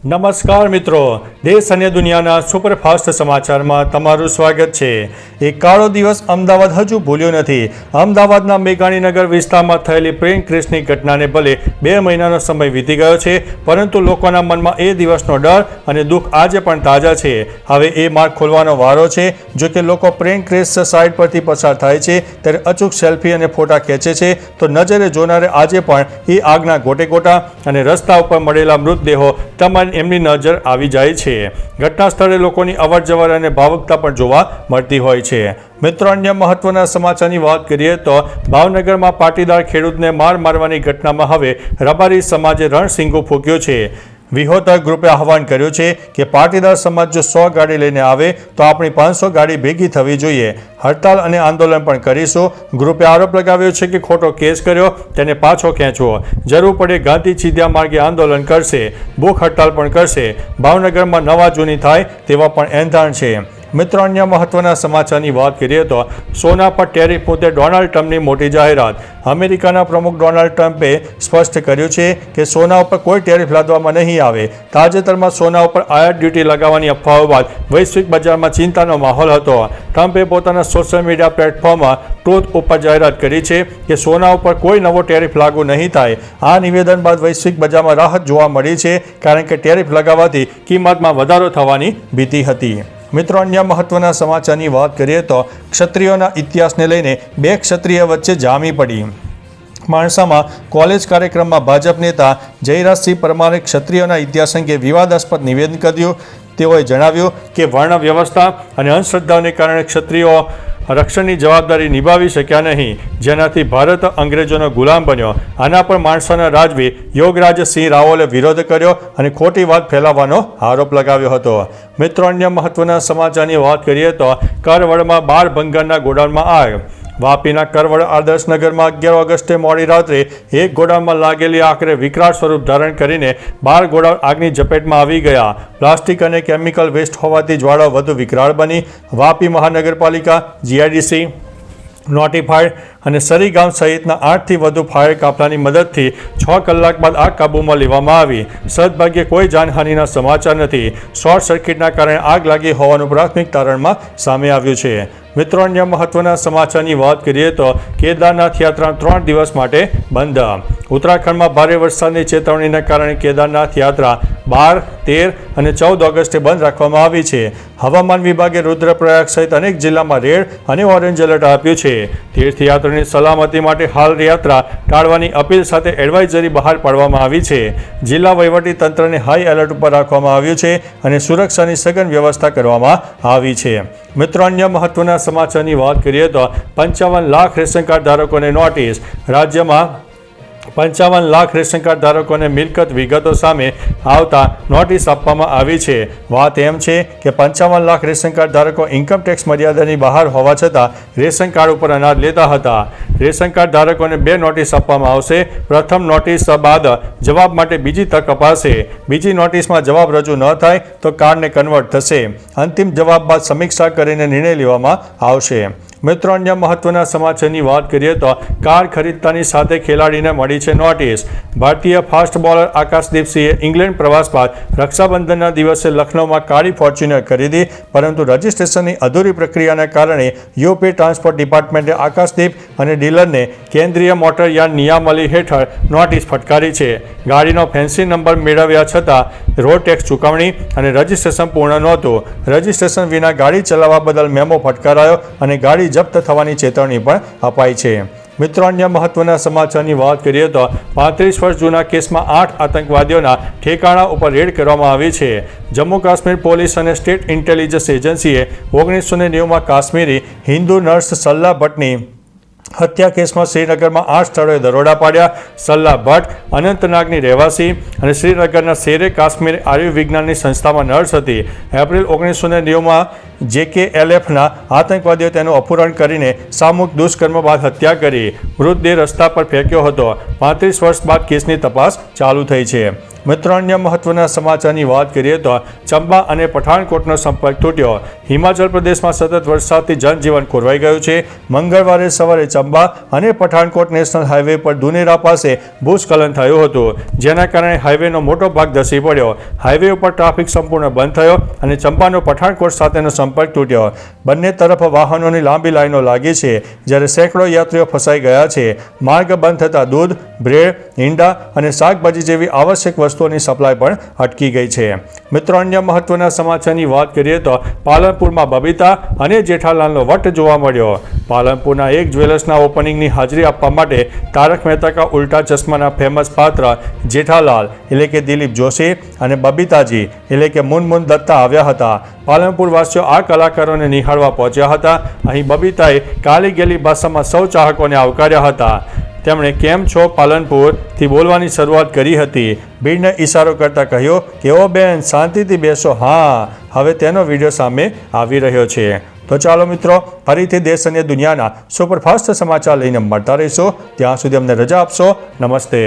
નમસ્કાર મિત્રો, દેશ અને દુનિયાના સુપરફાસ્ટ સમાચારમાં તમારું સ્વાગત છે। એક કાળો દિવસ અમદાવાદ હજુ ભૂલ્યો નથી। અમદાવાદના મેઘાણીનગર વિસ્તારમાં થયેલી પ્લેન ક્રેશની ઘટનાને ભલે 2 મહિનાનો સમય વીતી ગયો છે, પરંતુ લોકોના મનમાં એ દિવસનો ડર અને દુઃખ આજે પણ તાજા છે। હવે એ માર્ગ ખોલવાનો વારો છે। જો કે લોકો પ્લેન ક્રેશ સાઇટ પરથી પસાર થાય છે ત્યારે અચૂક સેલ્ફી અને ફોટા ખેંચે છે, તો નજરે જોનારે આજે પણ એ આગના ગોટેગોટા અને રસ્તા ઉપર મળેલા મૃતદેહો તમારી એમની નજર આવી જાય છે। ઘટના સ્થળે લોકોની અવરજવર અને ભાવુકતા પણ જોવા મળતી હોય છે। મિત્રો, અન્ય મહત્વના સમાચારની વાત કરીએ તો ભાવનગરમાં પાટીદાર ખેડૂતને મારવાની ઘટનામાં હવે રબારી સમાજે રણસિંગો ફૂંક્યો છે। વિહોતા ગ્રુપે આહવાન કર્યું છે કે પાટીદાર સમાજ જો 100 ગાડી લઈને આવે તો આપણી 500 ગાડી ભેગી થવી જોઈએ। હડતાલ અને આંદોલન પણ કરીશું। ગ્રુપે આરોપ લગાવ્યો છે કે ખોટો કેસ કર્યો તેને પાછો ખેંચવો, જરૂર પડે ગાંધી ચીધ્યા માર્ગે આંદોલન કરશે, ભૂખ હડતાલ પણ કરશે। ભાવનગરમાં નવા જૂની થાય તેવા પણ એંધાણ છે। મિત્રો, અન્ય મહત્વના સમાચારની વાત કરીએ તો સોના પર ટેરિફ મુદ્દે ડોનાલ્ડ ટ્રમ્પની મોટી જાહેરાત। અમેરિકાના પ્રમુખ ડોનાલ્ડ ટ્રમ્પે સ્પષ્ટ કર્યું છે કે સોના ઉપર કોઈ ટેરિફ લાદવામાં નહીં આવે। તાજેતરમાં સોના ઉપર આયાત ડ્યુટી લગાવવાની અફવાઓ બાદ વૈશ્વિક બજારમાં ચિંતાનો માહોલ હતો। ટ્રમ્પે પોતાના સોશિયલ મીડિયા પ્લેટફોર્મમાં ટ્રુથ ઉપર જાહેરાત કરી છે કે સોના ઉપર કોઈ નવો ટેરિફ લાગુ નહીં થાય। આ નિવેદન બાદ વૈશ્વિક બજારમાં રાહત જોવા મળી છે, કારણ કે ટેરિફ લગાવવાથી કિંમતમાં વધારો થવાની ભીતિ હતી। મિત્રો, અન્ય મહત્વના સમાચારની વાત કરીએ તો ક્ષત્રિયોના ઇતિહાસને લઈને 2 ક્ષત્રિય વચ્ચે જામી પડી। માણસામાં કોલેજ કાર્યક્રમમાં ભાજપ નેતા જયરાજસિંહ પરમારે ક્ષત્રિયોના ઇતિહાસ અંગે વિવાદાસ્પદ નિવેદન કર્યું। તેઓએ જણાવ્યું કે વર્ણ વ્યવસ્થા અને અંધશ્રદ્ધાને કારણે ક્ષત્રિયો રક્ષણની જવાબદારી નિભાવી શક્યા નહીં, જેનાથી ભારત અંગ્રેજોનો ગુલામ બન્યો। આના પર માણસાના રાજવી યોગરાજસિંહ રાવલે વિરોધ કર્યો અને ખોટી વાત ફેલાવવાનો આરોપ લગાવ્યો હતો। મિત્રો, અન્ય મહત્વના સમાચારની વાત કરીએ તો કરવડમાં 12 ભંગારના ગોડાઉનમાં આગ। વાપીના કરવડ આદર્શનગરમાં 11 ઓગસ્ટે મોડી રાત્રે એક ગોડાઉનમાં લાગેલી આખરે વિકરાળ સ્વરૂપ ધારણ કરીને 12 ગોડાઉન આગની ઝપેટમાં આવી ગયા। પ્લાસ્ટિક અને કેમિકલ વેસ્ટ હોવાથી જ્વાળા વધુ વિકરાળ બની। વાપી મહાનગરપાલિકા, GIDC, નોટિફાઈડ અને સરીગામ સહિતના 8થી વધુ ફાયર કાફલાની મદદથી 6 કલાક બાદ આગ કાબૂમાં લેવામાં આવી। સદભાગ્યે કોઈ જાનહાનિના સમાચાર નથી। શોર્ટ સર્કિટના કારણે આગ લાગી હોવાનું પ્રાથમિક તારણમાં સામે આવ્યું છે। મિત્રો, અન્ય મહત્વના સમાચારની વાત કરીએ તો કેદારનાથ યાત્રા 3 દિવસ માટે બંધ। ઉત્તરાખંડમાં ભારે વરસાદની ચેતવણીના કારણે કેદારનાથ યાત્રા 12, 13 અને 14 ઓગસ્ટે બંધ રાખવામાં આવી છે। હવામાન વિભાગે રુદ્રપ્રયાગ સહિત અનેક જિલ્લામાં રેડ અને ઓરેન્જ એલર્ટ આપ્યું છે। તીર્થયાત્રીની સલામતી માટે હાલ યાત્રા ટાળવાની અપીલ સાથે એડવાઇઝરી બહાર પાડવામાં આવી છે। જિલ્લા વહીવટી તંત્રને હાઈ એલર્ટ ઉપર રાખવામાં આવ્યું છે અને સુરક્ષાની સઘન વ્યવસ્થા કરવામાં આવી છે। મિત્રો, અન્ય મહત્વના સમાચારની વાત કરીએ તો 55 લાખ રેશન કાર્ડ ધારકોને નોટિસ। રાજ્યમાં 55 લાખ રેશન કાર્ડ ધારકોને મિલકત વિગતો સામે આવતા નોટિસ આપવામાં આવી છે। વાત એમ છે કે 55 લાખ રેશન કાર્ડ ધારકો ઇન્કમટેક્સ મર્યાદાની બહાર હોવા છતાં રેશન કાર્ડ ઉપર અનાજ લેતા હતા। રેશન કાર્ડ ધારકોને 2 નોટિસ આપવામાં આવશે। પ્રથમ નોટિસ બાદ જવાબ માટે બીજી તક અપાશે। બીજી નોટિસમાં જવાબ રજૂ ન થાય તો કાર્ડને કન્વર્ટ થશે। અંતિમ જવાબ બાદ સમીક્ષા કરીને નિર્ણય લેવામાં આવશે। મિત્રો, અન્ય મહત્વના સમાચારની વાત કરીએ તો કાર ખરીદતાની સાથે ખેલાડીને મળી છે નોટિસ। ભારતીય ફાસ્ટ બોલર આકાશદીપસિંહે ઇંગ્લેન્ડ પ્રવાસ બાદ રક્ષાબંધનના દિવસે લખનૌમાં કાળી ફોર્ચ્યુનર ખરીદી, પરંતુ રજિસ્ટ્રેશનની અધૂરી પ્રક્રિયાના કારણે યુપી ટ્રાન્સપોર્ટ ડિપાર્ટમેન્ટે આકાશદીપ અને ડીલરને કેન્દ્રીય મોટરયાન નિયમાવલી હેઠળ નોટિસ ફટકારી છે। ગાડીનો ફેન્સી નંબર મેળવ્યા છતાં રોડ ટેક્સ ચૂકવણી અને રજિસ્ટ્રેશન પૂર્ણ નહોતું। રજિસ્ટ્રેશન વિના ગાડી ચલાવવા બદલ મેમો ફટકારાયો અને ગાડી જપ્ત થવાની ચેતવણી પણ અપાઈ છે। મિત્રો, અન્ય મહત્વના સમાચારની વાત કરીએ તો 35 વર્ષ જૂના કેસમાં 8 આતંકવાદીઓના ઠેકાણા ઉપર રેડ કરવામાં આવી છે। જમ્મુ કાશ્મીર પોલીસ અને સ્ટેટ ઇન્ટેલિજન્સ એજન્સીએ 1990માં કાશ્મીરી હિન્દુ નર્સ સલ્લા ભટ્ટની હત્યા કેસમાં શ્રીનગરમાં 8 સ્થળોએ દરોડા પાડ્યા। સલ્લા ભટ્ટ અનંતનાગની રહેવાસી અને શ્રીનગરના શેરે કાશ્મીર આયુર્વિજ્ઞાનની સંસ્થામાં નર્સ હતી। એપ્રિલ 1990માં JKLFના આતંકવાદીઓ તેનું અપહરણ કરીને સામૂહિક દુષ્કર્મ બાદ હત્યા કરી। મૃતદેહ રસ્તા પર ફેંક્યો હતો। 35 વર્ષ બાદ કેસની તપાસ ચાલુ થઈ છે। મિત્રો, અન્ય મહત્વના સમાચારની વાત કરીએ તો ચંબા અને પઠાણકોટનો સંપર્ક તૂટ્યો। હિમાચલ પ્રદેશમાં સતત વરસાદથી જનજીવન ખોરવાઈ ગયું છે। મંગળવારે સવારે ચંબા અને પઠાણકોટ નેશનલ હાઈવે પર દુનેરા પાસે ભૂસ્ખલન થયું હતું, જેના કારણે હાઈવેનો મોટો ભાગ ધસી પડ્યો. હાઈવે ઉપર ટ્રાફિક સંપૂર્ણ બંધ થયો અને ચંપાનો પઠાણકોટ સાથેનો સંપર્ક તૂટ્યો. બંને તરફ વાહનોની લાંબી લાઈનો લાગી છે, જ્યારે સેંકડો યાત્રીઓ ફસાઈ ગયા છે. માર્ગ બંધ થતાં દૂધ, બ્રેડ, ઈંડા અને શાકભાજી જેવી આવશ્યક વસ્તુઓની સપ્લાય પણ અટકી ગઈ છે. મિત્રો, અન્ય મહત્વના સમાચારની વાત કરીએ તો પાલનપુરમાં બબીતા અને જેઠાલાલનો વટ જોવા મળ્યો. પાલનપુરના એક જ્વેલર્સના ઓપનિંગની હાજરી આપવા માટે તારક મહેતા કા ઉલ્ટા ચશ્માના ફેમસ પાત્ર જેઠાલાલ એટલે કે દિલીપ જોશી અને બબીતાજી એટલે કે મુનમુન દત્તા આવ્યા હતા. પાલનપુર વાસીઓ આ કલાકારોને નિહાળવા પહોંચ્યા હતા. અહીં બબીતાએ કાલી ગેલી ભાષામાં સૌ ચાહકોને આવકાર્યા હતા. તેમણે કેમ છો પાલનપુરથી બોલવાની શરૂઆત કરી હતી. ભીડને ઇશારો કરતા કહ્યું કે ઓ બેન, શાંતિથી બેસો. હા, હવે તેનો વિડીયો સામે આવી રહ્યો છે. તો ચાલો મિત્રો, ફરીથી દેશ અને દુનિયાના સુપરફાસ્ટ સમાચાર લઈને મળતા રહીશું. ત્યાં સુધી અમને રજા આપશો. નમસ્તે.